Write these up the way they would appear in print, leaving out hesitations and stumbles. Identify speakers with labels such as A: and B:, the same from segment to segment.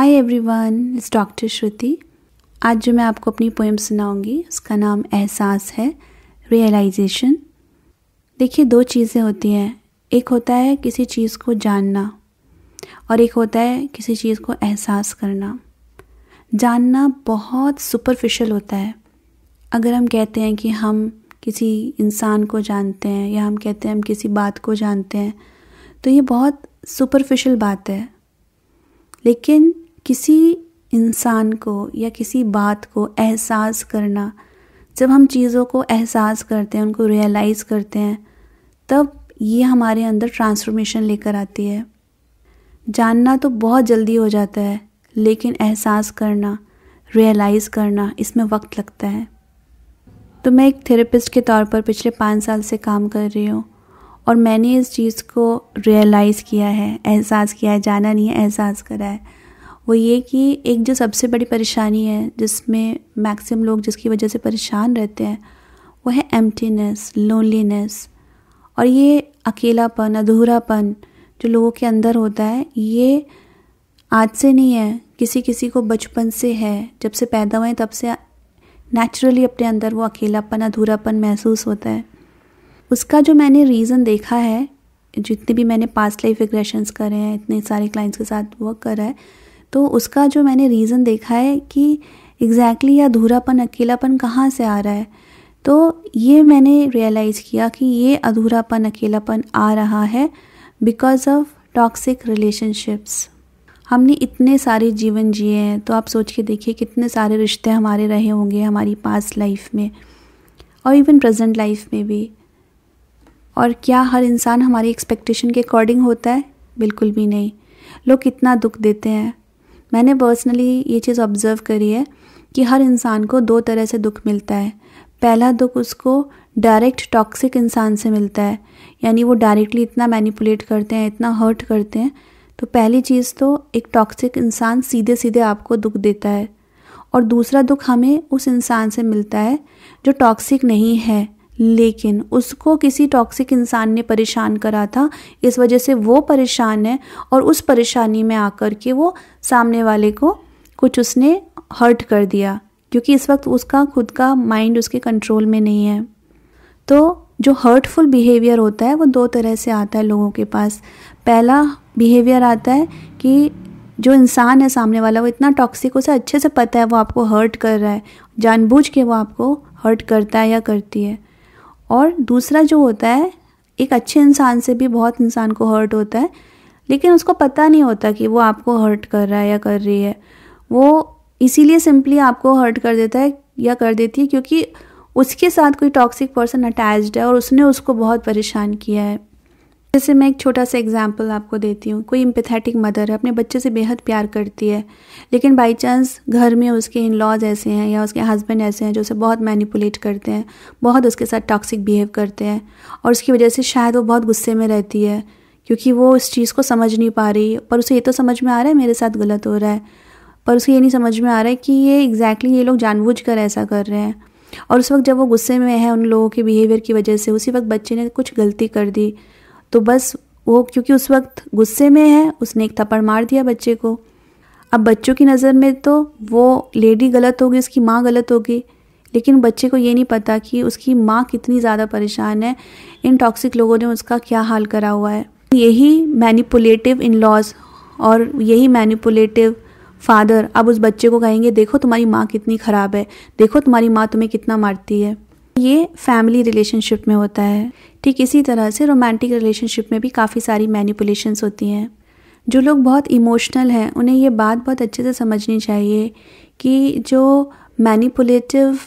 A: Hi everyone, it's doctor श्रुति। आज जो मैं आपको अपनी पोएम सुनाऊंगी उसका नाम एहसास है, रियलाइजेशन। देखिए, दो चीज़ें होती हैं, एक होता है किसी चीज़ को जानना और एक होता है किसी चीज़ को एहसास करना। जानना बहुत सुपरफिशियल होता है। अगर हम कहते हैं कि हम किसी इंसान को जानते हैं या हम कहते हैं हम किसी बात को जानते हैं, तो ये बहुत सुपरफिशियल बात है। लेकिन किसी इंसान को या किसी बात को एहसास करना, जब हम चीज़ों को एहसास करते हैं, उनको रियलाइज़ करते हैं, तब ये हमारे अंदर ट्रांसफॉर्मेशन लेकर आती है। जानना तो बहुत जल्दी हो जाता है, लेकिन एहसास करना, रियलाइज़ करना, इसमें वक्त लगता है। तो मैं एक थेरेपिस्ट के तौर पर पिछले 5 साल से काम कर रही हूँ और मैंने इस चीज़ को रियलाइज़ किया है, एहसास किया है, जाना नहीं है, एहसास करा है। वो ये कि एक जो सबसे बड़ी परेशानी है जिसमें मैक्सिमम लोग जिसकी वजह से परेशान रहते हैं, वो है एम्प्टीनेस, लोनलीनेस। और ये अकेलापन, अधूरापन जो लोगों के अंदर होता है, ये आज से नहीं है, किसी किसी को बचपन से है। जब से पैदा हुए तब से नेचुरली अपने अंदर वो अकेलापन, अधूरापन महसूस होता है। उसका जो मैंने रीज़न देखा है, जितने भी मैंने पास्ट लाइफ रिग्रेशंस करे हैं, इतने सारे क्लाइंट्स के साथ वर्क करा है, तो उसका जो मैंने रीज़न देखा है कि एग्जैक्टली ये अधूरापन, अकेलापन कहाँ से आ रहा है। तो ये मैंने रियलाइज़ किया कि ये अधूरापन, अकेलापन आ रहा है बिकॉज ऑफ टॉक्सिक रिलेशनशिप्स। हमने इतने सारे जीवन जिए हैं, तो आप सोच के देखिए कितने सारे रिश्ते हमारे रहे होंगे हमारी पास्ट लाइफ में और इवन प्रेजेंट लाइफ में भी। और क्या हर इंसान हमारी एक्सपेक्टेशन के अकॉर्डिंग होता है? बिल्कुल भी नहीं। लोग कितना दुख देते हैं। मैंने पर्सनली ये चीज़ ऑब्ज़र्व करी है कि हर इंसान को 2 तरह से दुख मिलता है। पहला दुख उसको डायरेक्ट टॉक्सिक इंसान से मिलता है, यानी वो डायरेक्टली इतना मैनिपुलेट करते हैं, इतना हर्ट करते हैं। तो पहली चीज़ तो एक टॉक्सिक इंसान सीधे सीधे आपको दुख देता है। और दूसरा दुख हमें उस इंसान से मिलता है जो टॉक्सिक नहीं है, लेकिन उसको किसी टॉक्सिक इंसान ने परेशान करा था, इस वजह से वो परेशान है और उस परेशानी में आकर के वो सामने वाले को कुछ उसने हर्ट कर दिया, क्योंकि इस वक्त उसका खुद का माइंड उसके कंट्रोल में नहीं है। तो जो हर्टफुल बिहेवियर होता है वो 2 तरह से आता है लोगों के पास। पहला बिहेवियर आता है कि जो इंसान है सामने वाला, वो इतना टॉक्सिक, उसे अच्छे से पता है वो आपको हर्ट कर रहा है, जानबूझ के वो आपको हर्ट करता है या करती है। और दूसरा जो होता है, एक अच्छे इंसान से भी बहुत इंसान को हर्ट होता है, लेकिन उसको पता नहीं होता कि वो आपको हर्ट कर रहा है या कर रही है। वो इसीलिए सिंपली आपको हर्ट कर देता है या कर देती है क्योंकि उसके साथ कोई टॉक्सिक पर्सन अटैच्ड है और उसने उसको बहुत परेशान किया है। जैसे मैं एक छोटा सा एग्जांपल आपको देती हूँ। कोई एम्पैथेटिक मदर है, अपने बच्चे से बेहद प्यार करती है, लेकिन बाई चांस घर में उसके इन लॉज ऐसे हैं या उसके हस्बैंड ऐसे हैं जो उसे बहुत मैनिपुलेट करते हैं, बहुत उसके साथ टॉक्सिक बिहेव करते हैं, और उसकी वजह से शायद वो बहुत गुस्से में रहती है क्योंकि वो इस चीज़ को समझ नहीं पा रही। पर उसे ये तो समझ में आ रहा है मेरे साथ गलत हो रहा है, पर उसे ये नहीं समझ में आ रहा है कि ये एग्जैक्टली ये लोग जानबूझ कर ऐसा कर रहे हैं। और उस वक्त जब वो गुस्से में है उन लोगों के बिहेवियर की वजह से, उसी वक्त बच्चे ने कुछ गलती कर दी, तो बस वो क्योंकि उस वक्त गुस्से में है, उसने एक थप्पड़ मार दिया बच्चे को। अब बच्चों की नज़र में तो वो लेडी गलत होगी, उसकी माँ गलत होगी, लेकिन बच्चे को ये नहीं पता कि उसकी माँ कितनी ज़्यादा परेशान है, इन टॉक्सिक लोगों ने उसका क्या हाल करा हुआ है। यही मैनिपुलेटिव इन लॉज और यही मैनिपुलेटिव फादर अब उस बच्चे को कहेंगे, देखो तुम्हारी माँ कितनी ख़राब है, देखो तुम्हारी माँ तुम्हें कितना मारती है। ये फैमिली रिलेशनशिप में होता है। ठीक इसी तरह से रोमांटिक रिलेशनशिप में भी काफ़ी सारी मैनिपुलेशंस होती हैं। जो लोग बहुत इमोशनल हैं उन्हें ये बात बहुत अच्छे से समझनी चाहिए कि जो मैनिपुलेटिव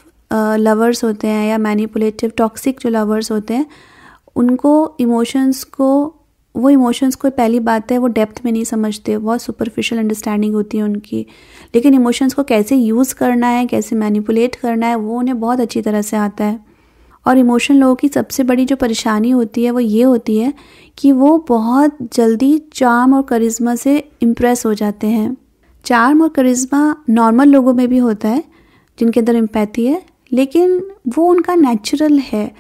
A: लवर्स होते हैं या मैनिपुलेटिव टॉक्सिक जो लवर्स होते हैं, उनको वो इमोशंस को पहली बात है वो डेप्थ में नहीं समझते, बहुत सुपरफिशियल अंडरस्टैंडिंग होती है उनकी। लेकिन इमोशंस को कैसे यूज़ करना है, कैसे मैनिपुलेट करना है, वो उन्हें बहुत अच्छी तरह से आता है। और इमोशन लोगों की सबसे बड़ी जो परेशानी होती है वो ये होती है कि वो बहुत जल्दी चार्म और करिश्मा से इम्प्रेस हो जाते हैं। चार्म और करिश्मा नॉर्मल लोगों में भी होता है जिनके अंदर एम्पैथी है, लेकिन वो उनका नेचुरल है,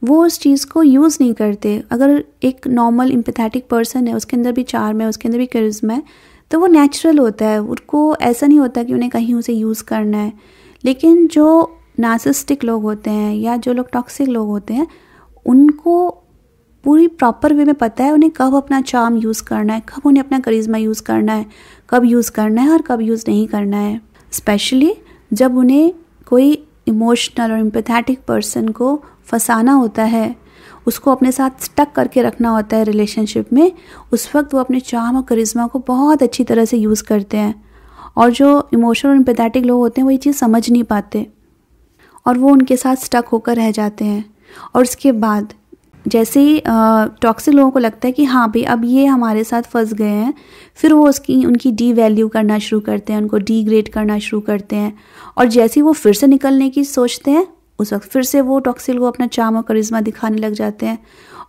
A: वो उस चीज़ को यूज़ नहीं करते। अगर एक नॉर्मल एम्पैथेटिक पर्सन है, उसके अंदर भी चार्म है, उसके अंदर भी करिश्मा है, तो वो नेचुरल होता है, उनको ऐसा नहीं होता कि उन्हें कहीं उसे यूज़ करना है। लेकिन जो नार्सिसिस्टिक लोग होते हैं या जो लोग टॉक्सिक लोग होते हैं, उनको पूरी प्रॉपर वे में पता है उन्हें कब अपना चार्म यूज़ करना है, कब उन्हें अपना करिश्मा यूज़ करना है, कब यूज़ करना है और कब यूज़ नहीं करना है। स्पेशली जब उन्हें कोई इमोशनल और एम्पैथेटिक पर्सन को फंसाना होता है, उसको अपने साथ स्टक करके रखना होता है रिलेशनशिप में, उस वक्त वो अपने चार्म और करिश्मा को बहुत अच्छी तरह से यूज़ करते हैं। और जो इमोशनल और एम्पैथेटिक लोग होते हैं वो ये चीज़ समझ नहीं पाते और वो उनके साथ स्टक होकर रह जाते हैं। और उसके बाद जैसे ही टॉक्सिक लोगों को लगता है कि हाँ भाई अब ये हमारे साथ फंस गए हैं, फिर वो उनकी डी वैल्यू करना शुरू करते हैं, उनको डीग्रेड करना शुरू करते हैं। और जैसे ही वो फिर से निकलने की सोचते हैं, उस वक्त फिर से वो टॉक्सिक लोग अपना चार्म और करिश्मा दिखाने लग जाते हैं।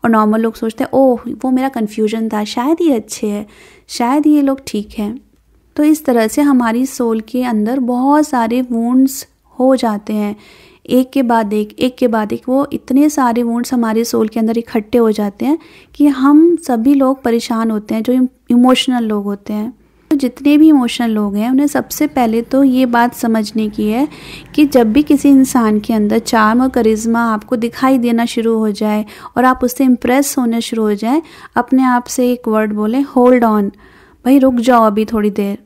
A: और नॉर्मल लोग सोचते हैं ओह वो मेरा कन्फ्यूजन था, शायद ये अच्छे हैं, शायद ये लोग ठीक हैं। तो इस तरह से हमारी सोल के अंदर बहुत सारे वुंड्स हो जाते हैं, एक के बाद एक, वो इतने सारे वुंड्स हमारे सोल के अंदर इकट्ठे हो जाते हैं कि हम सभी लोग परेशान होते हैं जो इमोशनल लोग होते हैं। तो जितने भी इमोशनल लोग हैं उन्हें सबसे पहले तो ये बात समझने की है कि जब भी किसी इंसान के अंदर चार्म और करिश्मा आपको दिखाई देना शुरू हो जाए और आप उससे इम्प्रेस होने शुरू हो जाए, अपने आप से एक वर्ड बोलें, होल्ड ऑन, भाई रुक जाओ अभी थोड़ी देर।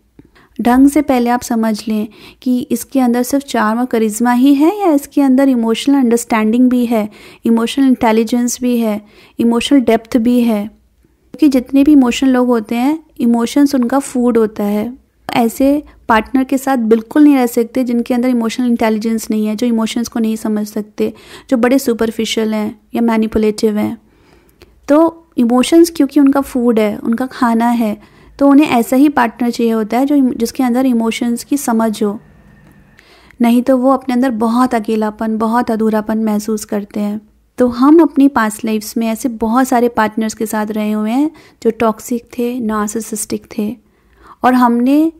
A: ढंग से पहले आप समझ लें कि इसके अंदर सिर्फ चार्म और करिश्मा ही है या इसके अंदर इमोशनल अंडरस्टैंडिंग भी है, इमोशनल इंटेलिजेंस भी है, इमोशनल डेप्थ भी है। क्योंकि जितने भी इमोशनल लोग होते हैं, इमोशंस उनका फूड होता है। ऐसे पार्टनर के साथ बिल्कुल नहीं रह सकते जिनके अंदर इमोशनल इंटेलिजेंस नहीं है, जो इमोशंस को नहीं समझ सकते, जो बड़े सुपरफिशियल हैं या मैनिपुलेटिव हैं। तो इमोशंस क्योंकि उनका फूड है, उनका खाना है, तो उन्हें ऐसा ही पार्टनर चाहिए होता है जो जिसके अंदर इमोशंस की समझ हो। नहीं तो वो अपने अंदर बहुत अकेलापन, बहुत अधूरापन महसूस करते हैं। तो हम अपनी पास्ट लाइफ्स में ऐसे बहुत सारे पार्टनर्स के साथ रहे हुए हैं जो टॉक्सिक थे, नार्सिसिस्टिक थे, और हमने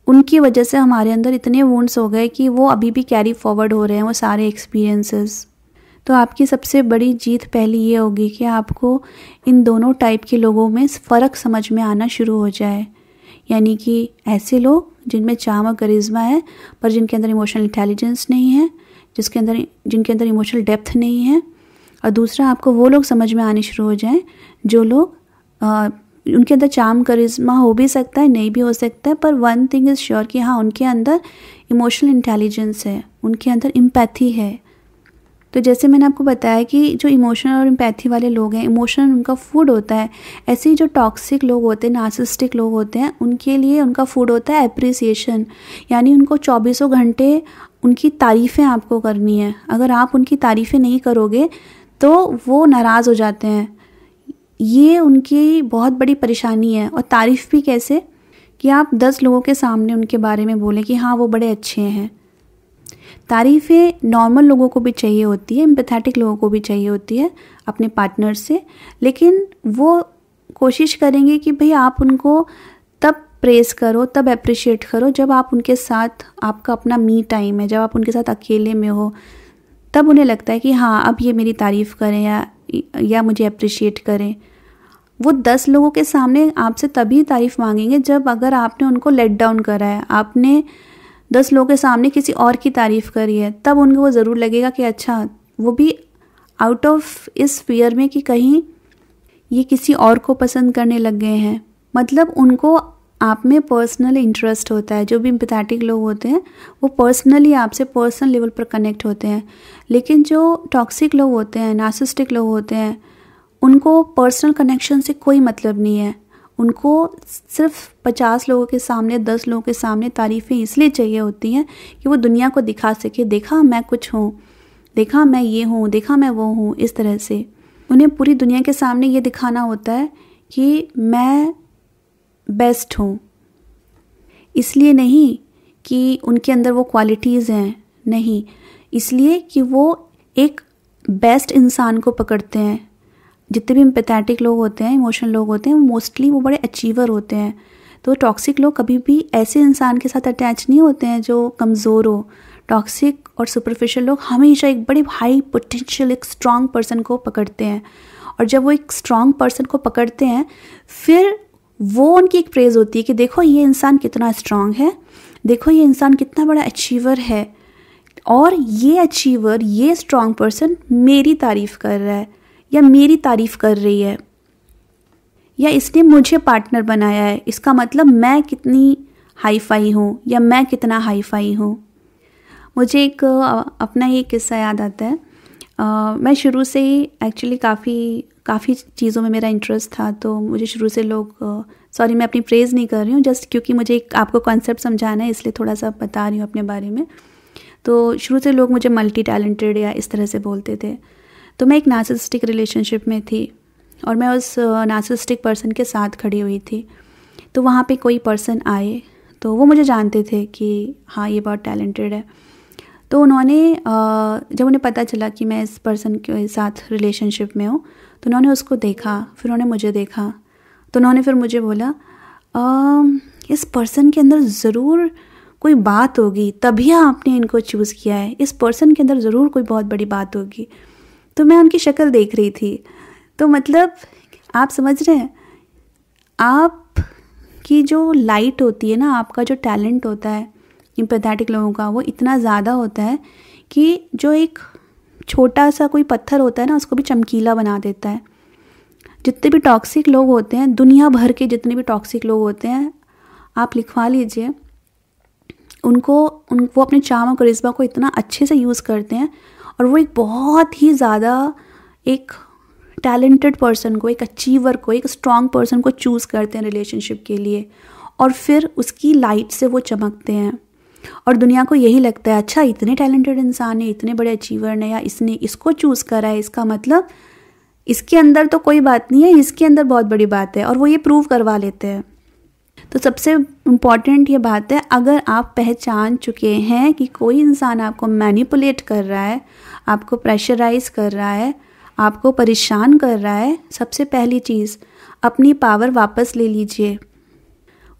A: उनकी वजह से हमारे अंदर इतने वुंड्स हो गए कि वो अभी भी कैरी फॉरवर्ड हो रहे हैं वो सारे एक्सपीरियंसेस। तो आपकी सबसे बड़ी जीत पहली ये होगी कि आपको इन दोनों टाइप के लोगों में फ़र्क समझ में आना शुरू हो जाए। यानी कि ऐसे लोग जिनमें चार्म और करिश्मा है पर जिनके अंदर इमोशनल इंटेलिजेंस नहीं है, जिनके अंदर इमोशनल डेप्थ नहीं है। और दूसरा, आपको वो लोग समझ में आने शुरू हो जाएं जो लोग उनके अंदर चार्म करिश्मा हो भी सकता है, नहीं भी हो सकता है, पर वन थिंग इज़ श्योर कि हाँ उनके अंदर इमोशनल इंटेलिजेंस है, उनके अंदर एम्पैथी है। तो जैसे मैंने आपको बताया कि जो इमोशनल और एम्पैथी वाले लोग हैं, इमोशनल उनका फूड होता है। ऐसे ही जो टॉक्सिक लोग होते हैं, नार्सिसिस्टिक लोग होते हैं, उनके लिए उनका फूड होता है एप्रिसिएशन। यानी उनको 24 घंटे उनकी तारीफ़ें आपको करनी है। अगर आप उनकी तारीफ़ें नहीं करोगे तो वो नाराज़ हो जाते हैं। ये उनकी बहुत बड़ी परेशानी है। और तारीफ़ भी कैसे कि आप 10 लोगों के सामने उनके बारे में बोलें कि हाँ वो बड़े अच्छे हैं। तारीफ़ें नॉर्मल लोगों को भी चाहिए होती है, एम्पैथेटिक लोगों को भी चाहिए होती है अपने पार्टनर से, लेकिन वो कोशिश करेंगे कि भाई आप उनको तब प्रेज़ करो, तब अप्रिशिएट करो जब आप उनके साथ, आपका अपना मी टाइम है, जब आप उनके साथ अकेले में हो, तब उन्हें लगता है कि हाँ अब ये मेरी तारीफ़ करें या मुझे अप्रिशिएट करें। वो 10 लोगों के सामने आपसे तभी तारीफ़ मांगेंगे जब अगर आपने उनको लेट डाउन करा है, आपने 10 लोगों के सामने किसी और की तारीफ़ करी है, तब उनको वो ज़रूर लगेगा कि अच्छा, वो भी आउट ऑफ इस फियर में कि कहीं ये किसी और को पसंद करने लग गए हैं। मतलब उनको आप में पर्सनल इंटरेस्ट होता है। जो भी एम्पैथेटिक लोग होते हैं वो पर्सनली आपसे पर्सनल लेवल पर कनेक्ट होते हैं। लेकिन जो टॉक्सिक लोग होते हैं, नार्सिसिस्टिक लोग होते हैं, उनको पर्सनल कनेक्शन से कोई मतलब नहीं है। उनको सिर्फ 50 लोगों के सामने, 10 लोगों के सामने तारीफ़ें इसलिए चाहिए होती हैं कि वो दुनिया को दिखा सके, देखा मैं कुछ हूँ, देखा मैं ये हूँ, देखा मैं वो हूँ। इस तरह से उन्हें पूरी दुनिया के सामने ये दिखाना होता है कि मैं बेस्ट हूँ। इसलिए नहीं कि उनके अंदर वो क्वालिटीज़ हैं, नहीं, इसलिए कि वो एक बेस्ट इंसान को पकड़ते हैं। जितने भी एम्पैथेटिक लोग होते हैं, इमोशनल लोग होते हैं, वो मोस्टली वो बड़े अचीवर होते हैं। तो टॉक्सिक लोग कभी भी ऐसे इंसान के साथ अटैच नहीं होते हैं जो कमज़ोर हो। टॉक्सिक और सुपरफिशियल लोग हमेशा एक बड़ी हाई पोटेंशियल, एक स्ट्रॉन्ग पर्सन को पकड़ते हैं। और जब वो एक स्ट्रॉन्ग पर्सन को पकड़ते हैं, फिर वो उनकी एक प्रेज़ होती है कि देखो ये इंसान कितना स्ट्रांग है, देखो ये इंसान कितना बड़ा अचीवर है, और ये अचीवर, ये स्ट्रांग पर्सन मेरी तारीफ़ कर रहा है या मेरी तारीफ़ कर रही है, या इसने मुझे पार्टनर बनाया है, इसका मतलब मैं कितनी हाई फाई हूँ या मैं कितना हाई फाई हूँ। मुझे एक अपना ये किस्सा याद आता है। मैं शुरू से ही एक्चुअली काफ़ी चीज़ों में मेरा इंटरेस्ट था, तो मुझे शुरू से लोग सॉरी मैं अपनी प्रेज़ नहीं कर रही हूँ, जस्ट क्योंकि मुझे एक आपको कॉन्सेप्ट समझाना है इसलिए थोड़ा सा बता रही हूँ अपने बारे में। तो शुरू से लोग मुझे मल्टी टैलेंटेड या इस तरह से बोलते थे। तो मैं एक नार्सिसिस्टिक रिलेशनशिप में थी और मैं उस नार्सिसिस्टिक पर्सन के साथ खड़ी हुई थी। तो वहाँ पे कोई पर्सन आए तो वो मुझे जानते थे कि हाँ ये बहुत टैलेंटेड है। तो उन्होंने जब उन्हें पता चला कि मैं इस पर्सन के साथ रिलेशनशिप में हूँ तो उन्होंने उसको देखा, फिर उन्होंने मुझे देखा, तो उन्होंने फिर मुझे बोला इस पर्सन के अंदर ज़रूर कोई बात होगी, तभी आपने इनको चूज़ किया है, इस पर्सन के अंदर ज़रूर कोई बहुत बड़ी बात होगी। तो मैं उनकी शक्ल देख रही थी, तो मतलब आप समझ रहे हैं, आप की जो लाइट होती है ना, आपका जो टैलेंट होता है एम्पैथेटिक लोगों का, वो इतना ज़्यादा होता है कि जो एक छोटा सा कोई पत्थर होता है ना, उसको भी चमकीला बना देता है। जितने भी टॉक्सिक लोग होते हैं, दुनिया भर के जितने भी टॉक्सिक लोग होते हैं, आप लिखवा लीजिए, वो अपने चार्म और करिश्मा को इतना अच्छे से यूज़ करते हैं और वो एक बहुत ही ज़्यादा एक टैलेंटेड पर्सन को, एक अचीवर को, एक स्ट्रॉन्ग पर्सन को चूज़ करते हैं रिलेशनशिप के लिए, और फिर उसकी लाइट से वो चमकते हैं और दुनिया को यही लगता है अच्छा इतने टैलेंटेड इंसान है, इतने बड़े अचीवर ने, या इसने इसको चूज़ करा है, इसका मतलब इसके अंदर तो कोई बात नहीं है, इसके अंदर बहुत बड़ी बात है, और वो ये प्रूव करवा लेते हैं। तो सबसे इम्पॉर्टेंट ये बात है, अगर आप पहचान चुके हैं कि कोई इंसान आपको मैनिपुलेट कर रहा है, आपको प्रेशराइज कर रहा है, आपको परेशान कर रहा है, सबसे पहली चीज़ अपनी पावर वापस ले लीजिए।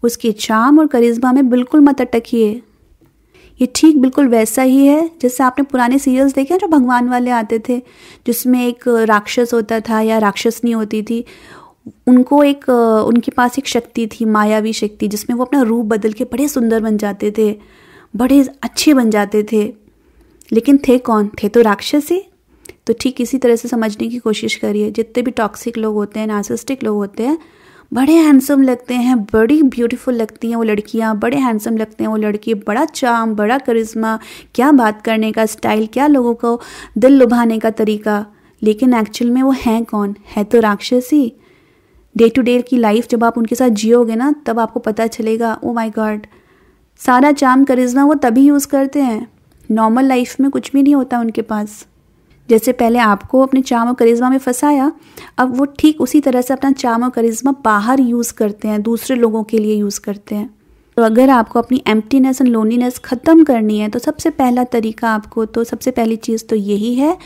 A: उसके चार्म और करिश्मा में बिल्कुल मत अटकिए। ये ठीक बिल्कुल वैसा ही है जैसे आपने पुराने सीरियल्स देखे हैं जो भगवान वाले आते थे, जिसमें एक राक्षस होता था या राक्षसनी होती थी, उनके पास एक शक्ति थी, मायावी शक्ति, जिसमें वो अपना रूप बदल के बड़े सुंदर बन जाते थे, बड़े अच्छे बन जाते थे, लेकिन थे कौन? थे तो राक्षस ही। तो ठीक इसी तरह से समझने की कोशिश करिए। जितने भी टॉक्सिक लोग होते हैं, नार्सिसिस्टिक लोग होते हैं, बड़े हैंडसम लगते हैं, बड़ी ब्यूटीफुल लगती हैं वो लड़कियां, बड़े हैंडसम लगते हैं वो लड़की, बड़ा चार्म, बड़ा करिश्मा, क्या बात करने का स्टाइल, क्या लोगों को दिल लुभाने का तरीका, लेकिन एक्चुअल में वो हैं कौन? है तो राक्षस ही। डे टू डे की लाइफ जब आप उनके साथ जियोगे ना, तब आपको पता चलेगा ओ माय गॉड, सारा चार्म करिश्मा वो तभी यूज़ करते हैं, नॉर्मल लाइफ में कुछ भी नहीं होता उनके पास। जैसे पहले आपको अपने चार्म और करिश्मा में फंसाया, अब वो ठीक उसी तरह से अपना चार्म और करिश्मा बाहर यूज़ करते हैं, दूसरे लोगों के लिए यूज़ करते हैं। तो अगर आपको अपनी एम्प्टीनेस एंड लोनलीनेस ख़त्म करनी है, तो सबसे पहला तरीका आपको, तो सबसे पहली चीज़ तो यही है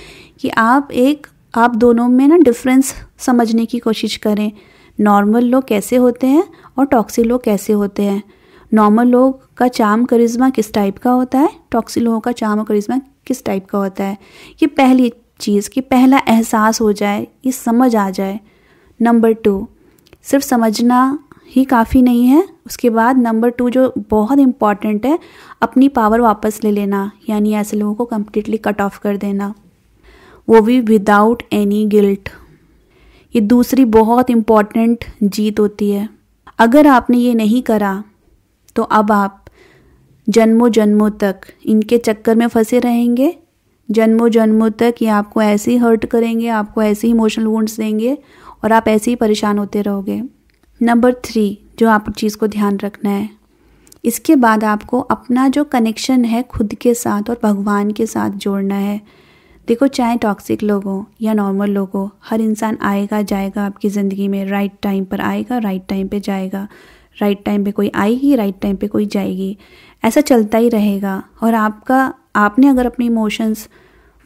A: कि आप दोनों में ना डिफरेंस समझने की कोशिश करें। नॉर्मल लोग कैसे होते हैं और टॉक्सिक लोग कैसे होते हैं। नॉर्मल लोग का चार्म करिश्मा किस टाइप का होता है, टॉक्सिक लोगों का चार्म और करिश्मा किस टाइप का होता है। ये पहली चीज़ कि पहला एहसास हो जाए, ये समझ आ जाए। नंबर 2, सिर्फ समझना ही काफ़ी नहीं है, उसके बाद नंबर 2 जो बहुत इम्पॉर्टेंट है, अपनी पावर वापस ले लेना, यानी ऐसे लोगों को कम्प्लीटली कट ऑफ कर देना, वो भी विदाउट एनी गिल्ट। ये दूसरी बहुत इम्पॉर्टेंट जीत होती है। अगर आपने ये नहीं करा तो अब आप जन्मों जन्मों तक इनके चक्कर में फंसे रहेंगे। जन्मों जन्मों तक ये आपको ऐसे ही हर्ट करेंगे, आपको ऐसे ही इमोशनल वुंड्स देंगे और आप ऐसे ही परेशान होते रहोगे। नंबर 3 जो आप चीज़ को ध्यान रखना है, इसके बाद आपको अपना जो कनेक्शन है खुद के साथ और भगवान के साथ जोड़ना है। देखो, चाहे टॉक्सिक लोग हो या नॉर्मल लोग हो, हर इंसान आएगा जाएगा आपकी ज़िंदगी में, राइट टाइम पर आएगा, राइट टाइम पे जाएगा, राइट टाइम पे कोई आएगी, राइट टाइम पे कोई जाएगी, ऐसा चलता ही रहेगा। और आपने अगर अपने इमोशंस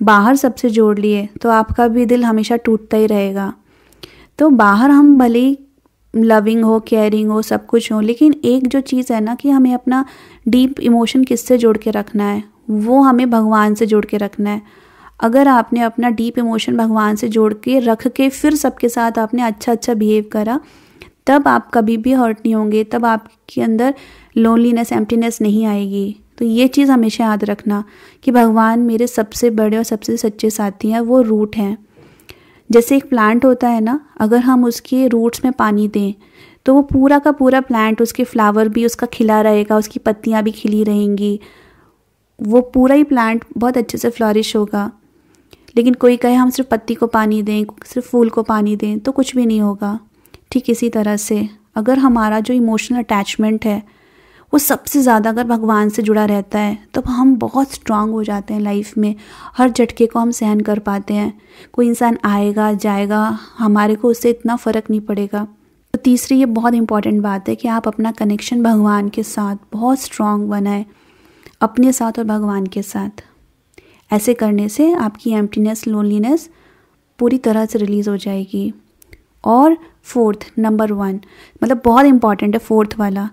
A: बाहर सबसे जोड़ लिए तो आपका भी दिल हमेशा टूटता ही रहेगा। तो बाहर हम भले ही लविंग हो, केयरिंग हो, सब कुछ हो, लेकिन एक जो चीज़ है ना कि हमें अपना डीप इमोशन किससे जोड़ के रखना है, वो हमें भगवान से जोड़ के रखना है। अगर आपने अपना डीप इमोशन भगवान से जोड़ के रख के फिर सबके साथ आपने अच्छा बिहेव करा, तब आप कभी भी हर्ट नहीं होंगे, तब आपके अंदर लोनलीनेस, एम्प्टीनेस नहीं आएगी। तो ये चीज़ हमेशा याद रखना कि भगवान मेरे सबसे बड़े और सबसे सच्चे साथी हैं, वो रूट हैं। जैसे एक प्लांट होता है ना, अगर हम उसके रूट्स में पानी दें तो वो पूरा का पूरा प्लांट, उसके फ्लावर भी उसका खिला रहेगा, उसकी पत्तियाँ भी खिली रहेंगी, वो पूरा ही प्लांट बहुत अच्छे से फ्लरिश होगा। लेकिन कोई कहे हम सिर्फ पत्ती को पानी दें, सिर्फ फूल को पानी दें, तो कुछ भी नहीं होगा। ठीक इसी तरह से अगर हमारा जो इमोशनल अटैचमेंट है वो सबसे ज़्यादा अगर भगवान से जुड़ा रहता है तो हम बहुत स्ट्रांग हो जाते हैं लाइफ में, हर झटके को हम सहन कर पाते हैं। कोई इंसान आएगा जाएगा, हमारे को उससे इतना फ़र्क नहीं पड़ेगा। तो तीसरी ये बहुत इंपॉर्टेंट बात है कि आप अपना कनेक्शन भगवान के साथ बहुत स्ट्रांग बनाएं, अपने साथ और भगवान के साथ। ऐसे करने से आपकी एम्प्टीनेस, लोनलीनेस पूरी तरह से रिलीज़ हो जाएगी। और फोर्थ, नंबर 1, मतलब बहुत इंपॉर्टेंट है फोर्थ वाला,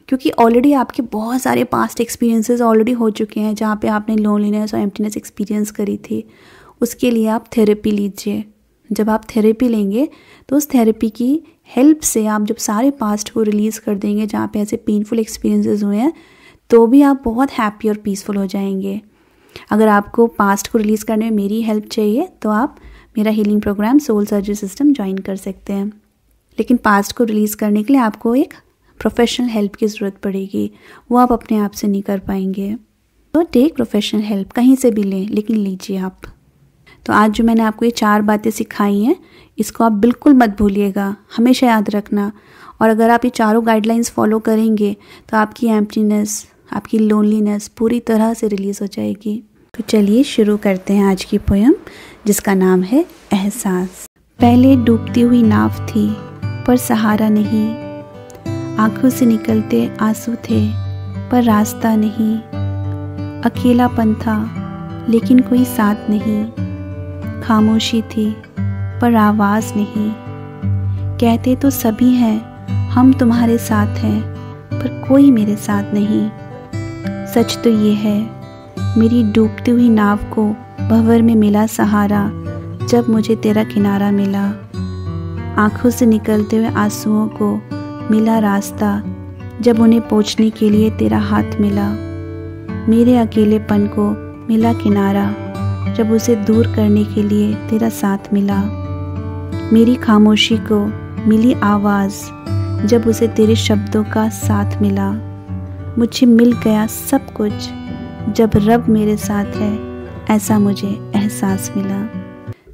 A: क्योंकि ऑलरेडी आपके बहुत सारे पास्ट एक्सपीरियंसेस ऑलरेडी हो चुके हैं जहाँ पे आपने लोनलीनेस और एम्प्टीनेस एक्सपीरियंस करी थी। उसके लिए आप थेरेपी लीजिए। जब आप थेरेपी लेंगे तो उस थेरेपी की हेल्प से आप जब सारे पास्ट को रिलीज़ कर देंगे जहाँ पे ऐसे पेनफुल एक्सपीरियंसेस हुए हैं, तो भी आप बहुत हैप्पी और पीसफुल हो जाएंगे। अगर आपको पास्ट को रिलीज़ करने में मेरी हेल्प चाहिए तो आप मेरा healing program soul surgery system join कर सकते हैं। लेकिन पास्ट को रिलीज़ करने के लिए आपको एक प्रोफेशनल हेल्प की ज़रूरत पड़ेगी, वो आप अपने आप से नहीं कर पाएंगे। तो टेक प्रोफेशनल हेल्प, कहीं से भी लें, लेकिन लीजिए आप। तो आज जो मैंने आपको ये 4 बातें सिखाई हैं, इसको आप बिल्कुल मत भूलिएगा, हमेशा याद रखना। और अगर आप ये चारों गाइडलाइंस फॉलो करेंगे तो आपकी एम्प्टीनेस, आपकी लोनलीनेस पूरी तरह से रिलीज़ हो जाएगी। तो चलिए शुरू करते हैं आज की पोयम, जिसका नाम है एहसास। पहले डूबती हुई नाव थी पर सहारा नहीं, आंखों से निकलते आंसू थे पर रास्ता नहीं, अकेलापन था लेकिन कोई साथ नहीं, खामोशी थी पर आवाज़ नहीं, कहते तो सभी हैं हम तुम्हारे साथ हैं पर कोई मेरे साथ नहीं। सच तो ये है मेरी डूबती हुई नाव को भंवर में मिला सहारा, जब मुझे तेरा किनारा मिला। आंखों से निकलते हुए आंसुओं को मिला रास्ता, जब उन्हें पोंछने के लिए तेरा हाथ मिला। मेरे अकेलेपन को मिला किनारा, जब उसे दूर करने के लिए तेरा साथ मिला। मेरी खामोशी को मिली आवाज़, जब उसे तेरे शब्दों का साथ मिला। मुझे मिल गया सब कुछ, जब रब मेरे साथ है, ऐसा मुझे एहसास मिला।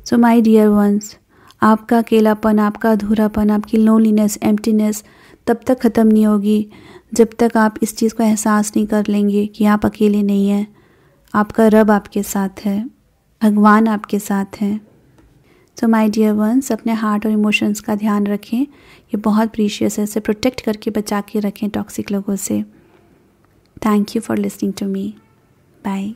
A: सो माय डियर वंस, आपका अकेलापन, आपका अधूरापन, आपकी लोनलीनेस, एम्प्टीनेस तब तक ख़त्म नहीं होगी जब तक आप इस चीज़ को एहसास नहीं कर लेंगे कि आप अकेले नहीं हैं। आपका रब आपके साथ है, भगवान आपके साथ हैं। सो माय डियर वंस, अपने हार्ट और इमोशंस का ध्यान रखें, ये बहुत प्रीशियस है, इसे प्रोटेक्ट करके बचा के रखें टॉक्सिक लोगों से। Thank you for listening to me. Bye.